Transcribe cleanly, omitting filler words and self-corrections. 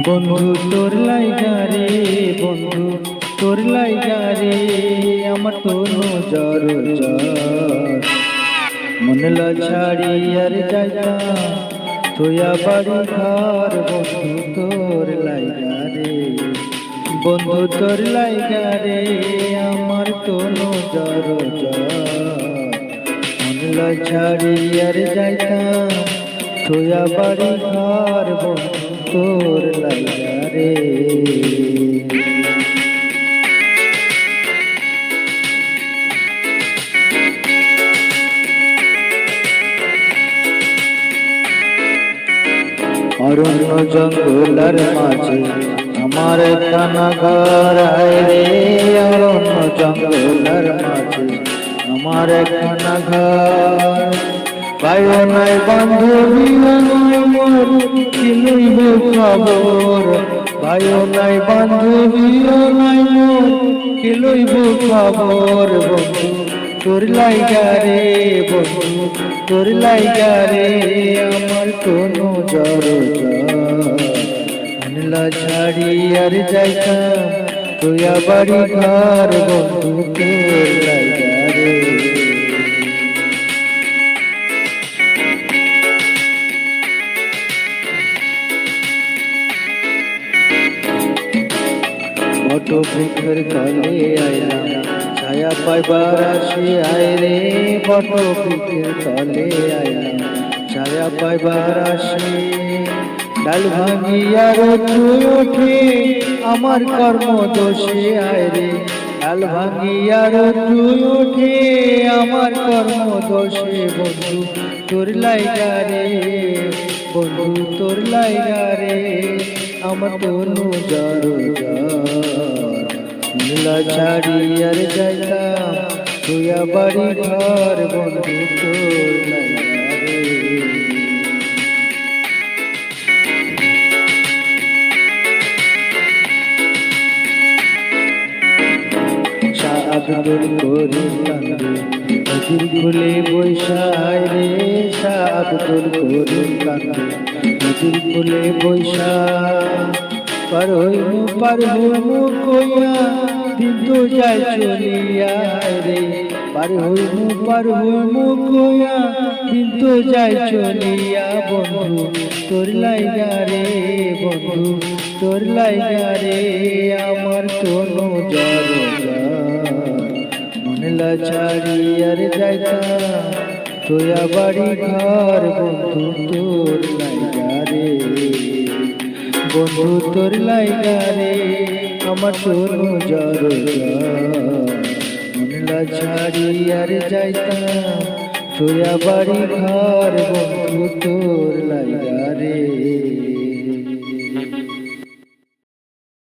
বন্ধু তোর লাইগা রে, বন্ধু তোর লাইগা রে, আমার তো নজর মনলা ছাড়ি আর যাইতাম তোয়া বাড়ি ঘর। বন্ধু তোর লাইগা রে, বন্ধু তোর লাইগা রে, আমার তো নজর মনলা ছাড়ি আর যাইতাম তোয়া বাড়ি ঘর। বন্ধু তোর লাইগা রে। অরণ্য জঙ্গলার মাঝে আমার খানা ঘর আয় রে, অরণ্য জঙ্গলার মাঝে আমার খানা ঘর। পায়ো নাই বান্ধবী মোর কি লইব খবর, পায়ো নাই বান্ধবী নাই মোর কি লইব খবর। বন্ধু তোর লাইগা রে, বন্ধু তোর লাইগা রে, আমার কোনো জর মনলা ছাড়ি আর যাইতাম তোয়া বাড়ি ঘর। বন্ধু তোর লাইগা রে। বট বৃক্ষের তলে আইলাম ছায়া পাইবার আসি আয় রে, বট বৃক্ষের তলে আইলাম ছায়া পাইবার আসি। ডাল ভাঙিয়া রোদ ওঠে আমার কর্ম দোষে আয় রে, ডাল ভাঙিয়া রোদ ওঠে আমার কর্ম দোষে। বন্ধু তোর লাইগা রে, বন্ধু তোর লাইগা রে, আমার তো নজর মনলা ছাড়ি আর যাইতাম তোয়া বাড়ি ঘর। বন্ধু তোর লাইগা রে। আব্দুল করিম কান্দে নদীর কূলে বৈশায় রে, আব্দুল করিম কান্দে নদীর কূলে বৈশা। পার হইমু কইয়া দিন তো যায় চলিয়া রে, পার হইমু কইয়া দিন তো যায় চলিয়া। বন্ধু তোর লাইগা রে, বন্ধু তোর লাইগা রে, আমার কোনো জর মনলা ছাড়ি আর যাইতাম তোয়া বাড়ি ঘর। বন্ধু তোর লাইগা রে, বন্ধু তোর লাইগা রে, আমার কোনো জর মনলা ছাড়ি আর যাইতাম তোয়া বাড়ি ঘর। বন্ধু তোর লাইগা রে।